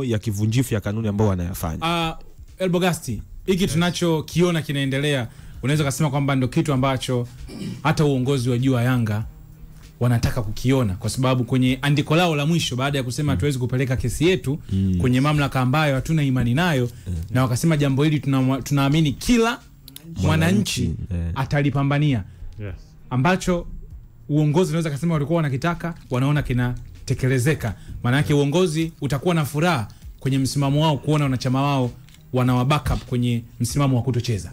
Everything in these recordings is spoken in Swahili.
ya kivunjifu ya kanuni ambao wanayafanya. Elbogasti, hiki tunachokiona kinaendelea, unaweza kusema kwamba ndio kitu ambacho hata uongozi wa juu wa Yanga wanataka kukiona, kwa sababu kwenye andiko lao la mwisho baada ya kusema hatuwezi kupeleka kesi yetu kwenye mamlaka ambayo hatuna imani nayo, na wakasema jambo hili tunaamini kila mwananchi atalipambania. Yes. Ambacho uongozi unaweza kusema walikuwa wanakitaka, wanaona kinatekelezeka. Maana yake uongozi utakuwa na furaha kwenye msimamo wao kuona wanachama wao wanawa backup kwenye msimamo wa kutocheza.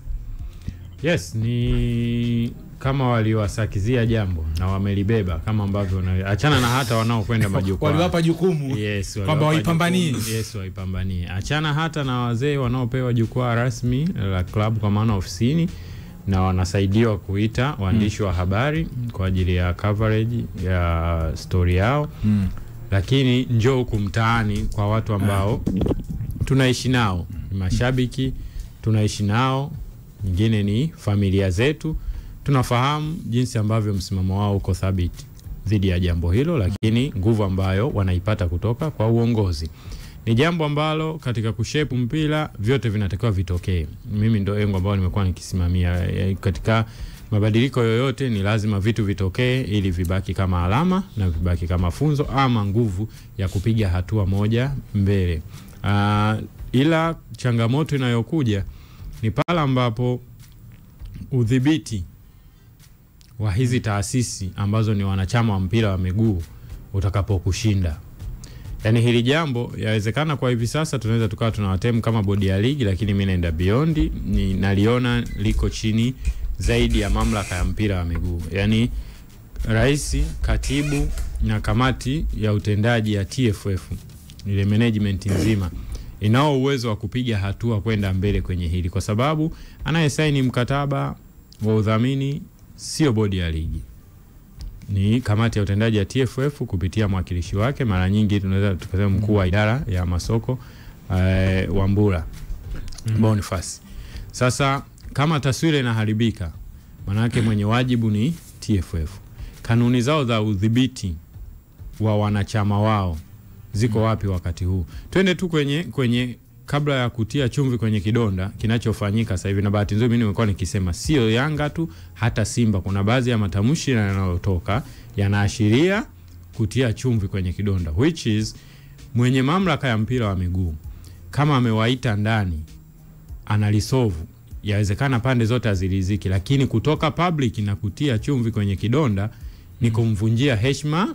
Yes, ni kama waliwasakizia jambo na wamelibeba kama ambavyo achana na hata wanaokwenda majukwaa. Waliwapa jukumu. Yes, kwamba waipambanie. Yes, waipambanie. Achana hata na wazee wanaopewa jukwaa rasmi la club kwa maana ofisini na wanasaidiwa kuita waandishi wa habari kwa ajili ya coverage ya story yao. Lakini njoo huku mtaani kwa watu ambao tunaishi nao, mashabiki tunaishi nao, nyingine ni familia zetu, tunafahamu jinsi ambavyo msimamo wao uko thabiti dhidi ya jambo hilo, lakini nguvu ambayo wanaipata kutoka kwa uongozi ni jambo ambalo katika kushape mpira vyote vinatakiwa vitokee. Mimi ndio engo ambao nimekuwa nikisimamia katika mabadiliko yoyote, ni lazima vitu vitokee ili vibaki kama alama na vibaki kama funzo ama nguvu ya kupiga hatua moja mbele. Ila changamoto inayokuja ni pale ambapo udhibiti wa hizi taasisi ambazo ni wanachama wa mpira wa miguu utakapokushinda. Yani hili jambo yawezekana kwa hivi sasa tunaweza tukawa tunawatemu kama bodi ya ligi, lakini mimi naenda beyond, ni naliona liko chini zaidi ya mamlaka ya mpira wa miguu. Yani rais, katibu na kamati ya utendaji ya TFF, ile management nzima inao uwezo wa kupiga hatua kwenda mbele kwenye hili, kwa sababu anayesaini mkataba wa udhamini sio bodi ya ligi, ni kamati ya utendaji ya TFF kupitia mwakilishi wake, mara nyingi tunaweza tukasema mkuu wa idara ya masoko Wambura Boniface. Sasa kama taswira inaharibika, maana yake mwenye wajibu ni TFF. Kanuni zao za udhibiti wa wanachama wao ziko wapi wakati huu? Twende tu kwenye kabla ya kutia chumvi kwenye kidonda kinachofanyika sasa hivi. Na bahati nzuri mimi nimekuwa nikisema sio Yanga tu, hata Simba kuna baadhi ya matamshi yanayotoka yanaashiria kutia chumvi kwenye kidonda, which is mwenye mamlaka ya mpira wa miguu kama amewaita ndani analisovu, yawezekana pande zote aziliziki, lakini kutoka public na kutia chumvi kwenye kidonda ni kumvunjia heshima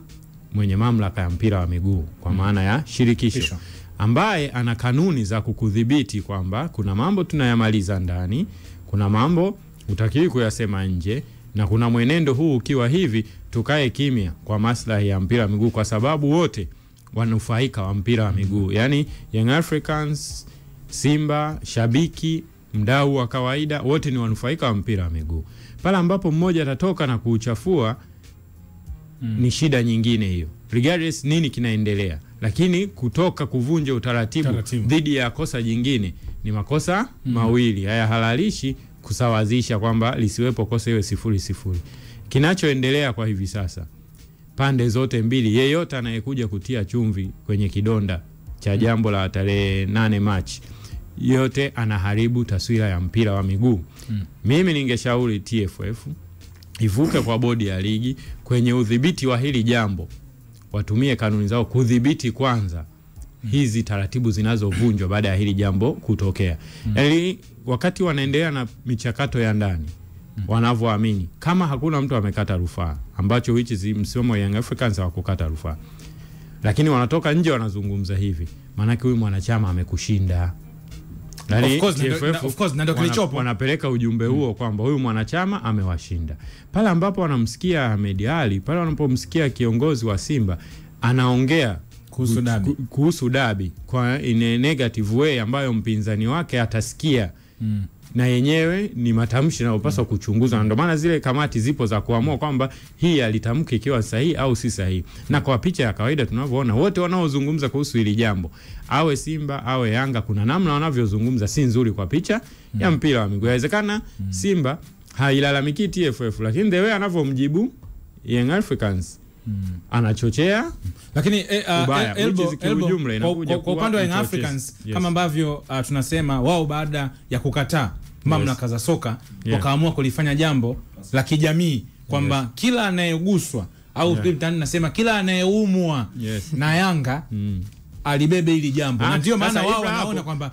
mwenye mamlaka ya mpira wa miguu kwa maana ya shirikisho, ambaye ana kanuni za kukudhibiti kwamba kuna mambo tunayamaliza ndani, kuna mambo utakiwi kuyasema nje, na kuna mwenendo huu ukiwa hivi tukae kimya kwa maslahi ya mpira wa miguu, kwa sababu wote wanufaika wa mpira wa miguu. Yani Young Africans, Simba, shabiki, mdau wa kawaida, wote ni wanufaika wa mpira wa miguu. Pale ambapo mmoja atatoka na kuuchafua ni shida nyingine hiyo, regardless nini kinaendelea. Lakini kutoka kuvunja utaratibu dhidi ya kosa jingine ni makosa mawili, haya halalishi kusawazisha kwamba lisiwepo kosa iwe 0-0. Kinachoendelea kwa hivi sasa, pande zote mbili, yeyote anayekuja kutia chumvi kwenye kidonda cha jambo la tarehe 8 Machi, yote anaharibu taswira ya mpira wa miguu. Mimi ningeshauri TFF ivuke kwa bodi ya ligi kwenye udhibiti wa hili jambo, watumie kanuni zao kudhibiti kwanza hizi taratibu zinazovunjwa baada ya hili jambo kutokea. Yani wakati wanaendelea na michakato ya ndani, wanavyoamini kama hakuna mtu amekata rufaa, ambacho which is msimamo wa Young Africans wa kukata rufaa, lakini wanatoka nje wanazungumza hivi, maana yake huyu mwanachama amekushinda. Of course ndio kilichopo, wanapeleka ujumbe huo kwamba huyu mwanachama amewashinda. Pale ambapo wanamsikia Ahmed Ali, pale wanapomsikia kiongozi wa Simba anaongea kuhusu dabi kwa in a negative way ambayo mpinzani wake atasikia, na yenyewe ni matamshi yanayopaswa kuchunguzwa. Ndio maana zile kamati zipo za kuamua kwamba hii alitamka ikiwa sahihi au si sahihi. Na kwa picha ya kawaida tunavyoona wote wanaozungumza kuhusu hili jambo, awe Simba awe Yanga, kuna namna wanavyozungumza si nzuri kwa picha ya mpira wa miguu. Inawezekana Simba hailalamiki TFF, lakini the way anavyomjibu Young Africans anachochea. Lakini Elbo kwa upande wa Young Africans kama ambavyo tunasema wao baada ya kukataa mamlaka za soka wakaamua kulifanya jambo la kijamii kwamba kila anayeguswa au nasema kila anayeumwa na Yanga alibebe hili jambo. Na ndio maana wao wanaona kwamba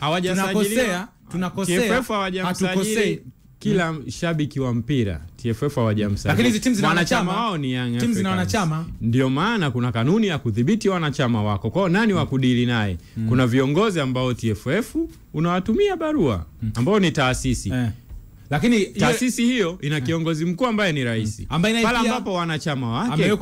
tunakosea hatukosei. Kila shabiki wa mpira TFF hawajamsajili. Lakini hizi timu zina wanachama wao ni Young Africans. Timu zina wanachama. Ndio maana kuna kanuni ya kudhibiti wanachama wako. Kwa nani wa kudili naye? Kuna viongozi ambao TFF unawatumia barua ambao ni taasisi. Lakini taasisi hiyo ina kiongozi mkuu ambaye ni rais. Pale ambapo wanachama wake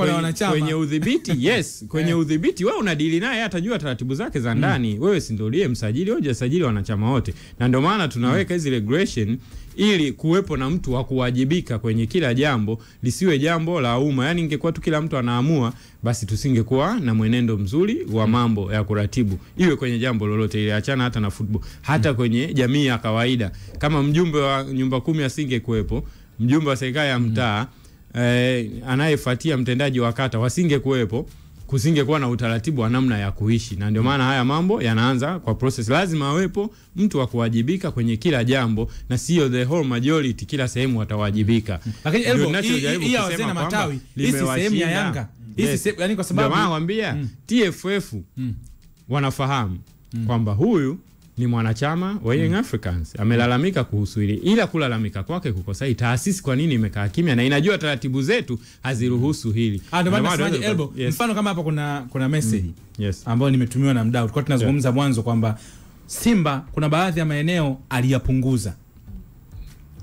kwenye udhibiti, kwenye udhibiti wewe unadili naye, atajua taratibu zake za ndani. Wewe si ndio uliye msajili, wewe hujasajili wanachama wote. Na ndio maana tunaweka hizi regulation ili kuwepo na mtu wa kuwajibika kwenye kila jambo, lisiwe jambo la umma. Yani ingekuwa tu kila mtu anaamua, basi tusingekuwa na mwenendo mzuri wa mambo ya kuratibu. Iwe kwenye jambo lolote ile, achana hata na football, hata kwenye jamii ya kawaida. Kama mjumbe wa nyumba 10 asingekuepo, mjumbe wa serikali ya mtaa anayefuatia mtendaji wa kata wasingekuepo, kusingekuwa na utaratibu wa namna ya kuishi. Na ndio maana haya mambo yanaanza kwa process. Lazima awepo mtu wa kuwajibika kwenye kila jambo, na sio the whole majority kila sehemu watawajibika. Lakini Elbo hii wazee na matawi hii sehemu ya Yanga. Yani kwa sababu nawaambia TFF wanafahamu kwamba huyu ni mwanachama wa Young Africans, amelalamika kuhusu hili, ila kulalamika kwake kukosai. Taasisi kwa nini imekaa kimya na inajua taratibu zetu haziruhusu hili? Ndio maana nasemaje Elbo, mfano kama hapa kuna message ambayo nimetumiwa na mdau. Tulikuwa tunazungumza mwanzo kwamba Simba kuna baadhi ya maeneo aliyapunguza,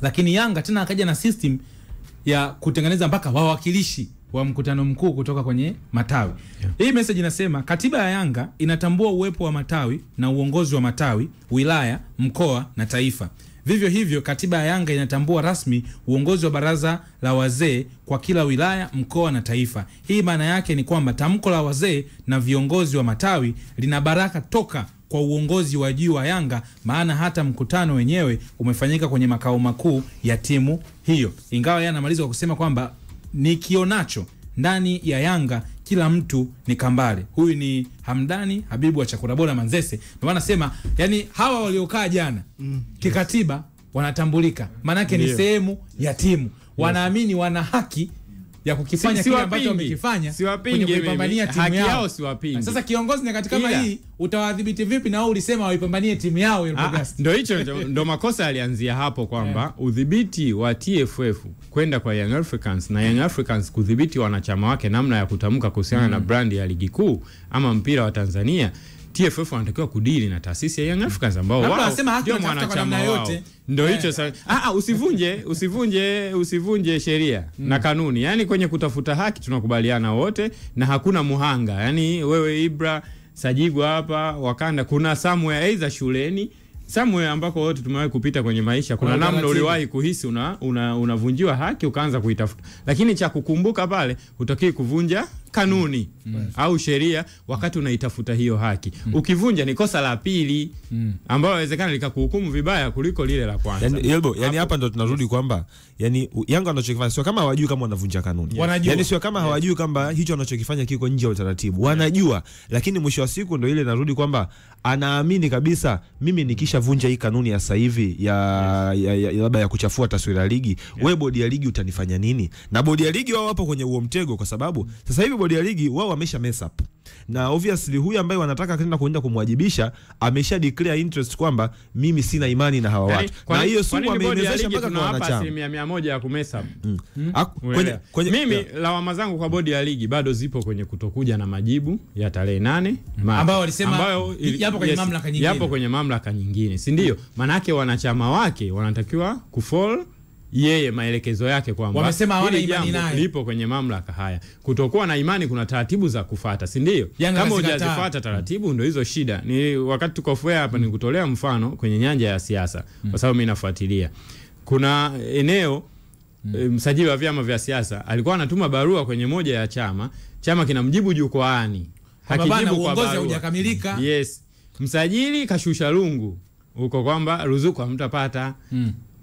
lakini Yanga tena akaja na system ya kutengeneza mpaka wawakilishi wa mkutano mkuu kutoka kwenye matawi. Hii message inasema katiba ya Yanga inatambua uwepo wa matawi na uongozi wa matawi, wilaya, mkoa na taifa. Vivyo hivyo katiba ya Yanga inatambua rasmi uongozi wa baraza la wazee kwa kila wilaya, mkoa na taifa. Hii maana yake ni kwamba tamko la wazee na viongozi wa matawi lina baraka toka kwa uongozi wa juu wa Yanga, maana hata mkutano wenyewe umefanyika kwenye makao makuu ya timu hiyo. Ingawa yeye anamaliza kwa kusema kwamba nikionacho ndani ya Yanga kila mtu ni kambale. Huyu ni Hamdani Habibu wa Chakura Bora Manzese. Ndio anasema yani hawa waliokaa jana kikatiba wanatambulika. Maana yake ni sehemu ya timu. Wanaamini wana haki ya kukifanya kile ambacho wamekifanya kwenye kuipambania timu yao. Sasa kiongozi nyakati kama hii utawadhibiti vipi? Na wao ulisema waipambanie timu yao Elbogast. Ndio hicho ndio makosa alianzia hapo kwamba udhibiti wa TFF kwenda kwa Young Africans na Young Africans kudhibiti wanachama wake namna ya kutamka kuhusiana na brand ya ligi kuu ama mpira wa Tanzania. TFF wanatakiwa kudili na taasisi ya Young Africans ambao wao ndio mwanachama yote. Ndio hicho sasa. Usivunje sheria na kanuni. Yani kwenye kutafuta haki tunakubaliana wote na hakuna muhanga. Yani wewe Ibra Sajigwa hapa Wakanda, kuna somewhere either shuleni, somewhere ambako wote tumewahi kupita kwenye maisha, kuna namna uliwahi kuhisi unavunjiwa haki ukaanza kuitafuta. Lakini cha kukumbuka pale, hutaki kuvunja kanuni au sheria wakati unaitafuta hiyo haki. Ukivunja ni kosa la pili ambalo inawezekana likakuhukumu vibaya kuliko lile la kwanza. Yani hapa ndo tunarudi kwamba yani Yanga wanachokifanya sio kama hawajui kama wanavunja kanuni. Yani sio kama hawajui kwamba hicho wanachokifanya kiko nje ya utaratibu. Wanajua, lakini mwisho wa siku ndo ile narudi kwamba anaamini kabisa mimi nikishavunja hii kanuni ya sasa hivi ya labda ya kuchafua taswira ya ligi, wewe bodi ya ligi utanifanya nini? Na bodi ya ligi wao wapo kwenye huo mtego kwa sababu sasa hivi bodi ya ligi wao wamesha mess up. Na obviously huyu ambaye wanataka kwenda kumwajibisha amesha declare interest kwamba mimi sina imani na hawa watu. Na hiyo sumu ameinezesha mpaka kwa wanachama. 100% ya kumess up. Mimi lawama zangu kwa bodi ya ligi bado zipo kwenye kutokuja na majibu ya tarehe 8 ambao walisema yapo kwenye mamlaka nyingine. Yapo kwenye mamlaka nyingine, si ndio? Maana yake wanachama wake wanatakiwa kufollow yeye maelekezo yake kwamba wamesema hawana imani naye, lipo kwenye mamlaka haya. Kutokuwa na imani kuna taratibu za kufuata, si ndio? Kama hujazifuata taratibu ndio hizo shida. Ni wakati tuko fair hapa ni kutolea mfano kwenye nyanja ya siasa kwa sababu mimi nafuatilia. Kuna eneo msajili wa vyama vya siasa alikuwa anatuma barua kwenye moja ya chama kinamjibu jukwaani. Hakijibu kwa barua. Hujakamilika. Yes. Msajili kashusha lungu huko kwamba ruzuku hamtapata.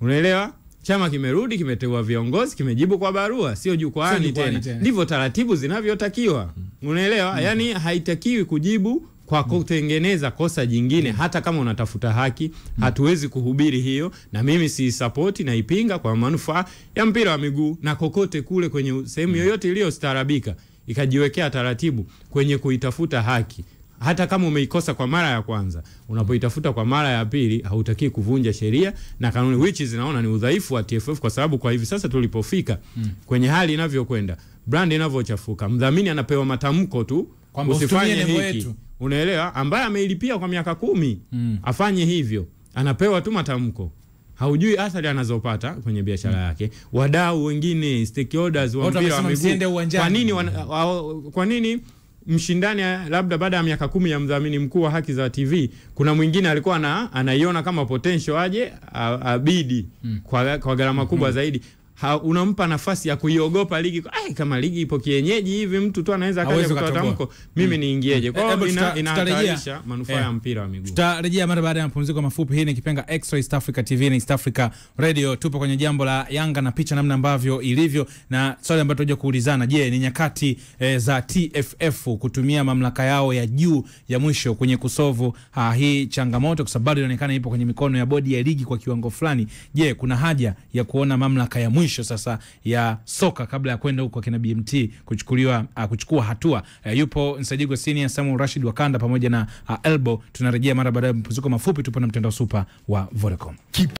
Unaelewa? chama kimerudi, kimeteua viongozi, kimejibu kwa barua, sio jukwaani tena. Ndivyo taratibu zinavyotakiwa. Unaelewa? Yani haitakiwi kujibu kwa kutengeneza kosa jingine. Hata kama unatafuta haki, hatuwezi kuhubiri hiyo, na mimi si support na ipinga kwa manufaa ya mpira wa miguu, na kokote kule kwenye sehemu yoyote iliyostaarabika ikajiwekea taratibu kwenye kuitafuta haki. Hata kama umeikosa kwa mara ya kwanza, unapoitafuta kwa mara ya pili hautaki kuvunja sheria na kanuni, which zinaona ni udhaifu wa TFF, kwa sababu kwa hivi sasa tulipofika kwenye hali inavyokwenda, brand inavyochafuka, mdhamini anapewa matamko tu usifanye hiki. Unaelewa? Ambaye ameilipia kwa miaka 10 afanye hivyo, anapewa tu matamko. Haujui athari anazopata kwenye biashara yake. Wadau wengine, stakeholders wa mpira wa miguu, kwa nini mshindani labda baada ya miaka 10 ya mdhamini mkuu wa haki za TV, kuna mwingine alikuwa anaiona kama potential aje abidi kwa gharama kubwa zaidi, unampa nafasi ya kuiogopa ligi. Kama ligi ipo kienyeji hivi, mtu tu anaweza akaja kutoa tamko, mimi niingieje? Kwa hiyo inahatarisha manufaa ya mpira wa miguu. Tutarejea mara baada ya mapumziko mafupi. Hii ni kipenga Extra East Africa TV na East Africa Radio. Tupo kwenye jambo la Yanga na picha namna ambavyo ilivyo, na swali ambalo tutaje kuulizana, je, ni nyakati za TFF kutumia mamlaka yao ya juu ya mwisho kwenye kusovu hii changamoto, kwa sababu inaonekana ipo kwenye mikono ya bodi ya ligi kwa kiwango fulani. Je, kuna haja ya kuona mamlaka ya mwisho sasa ya soka kabla ya kwenda huko kina BMT kuchukua hatua? Yupo Nsajigwa Senior, Samuel Rashid Wakanda pamoja na Elbow. Tunarejea mara baada ya mapumziko mafupi. Tupo na mtandao super wa Vodacom.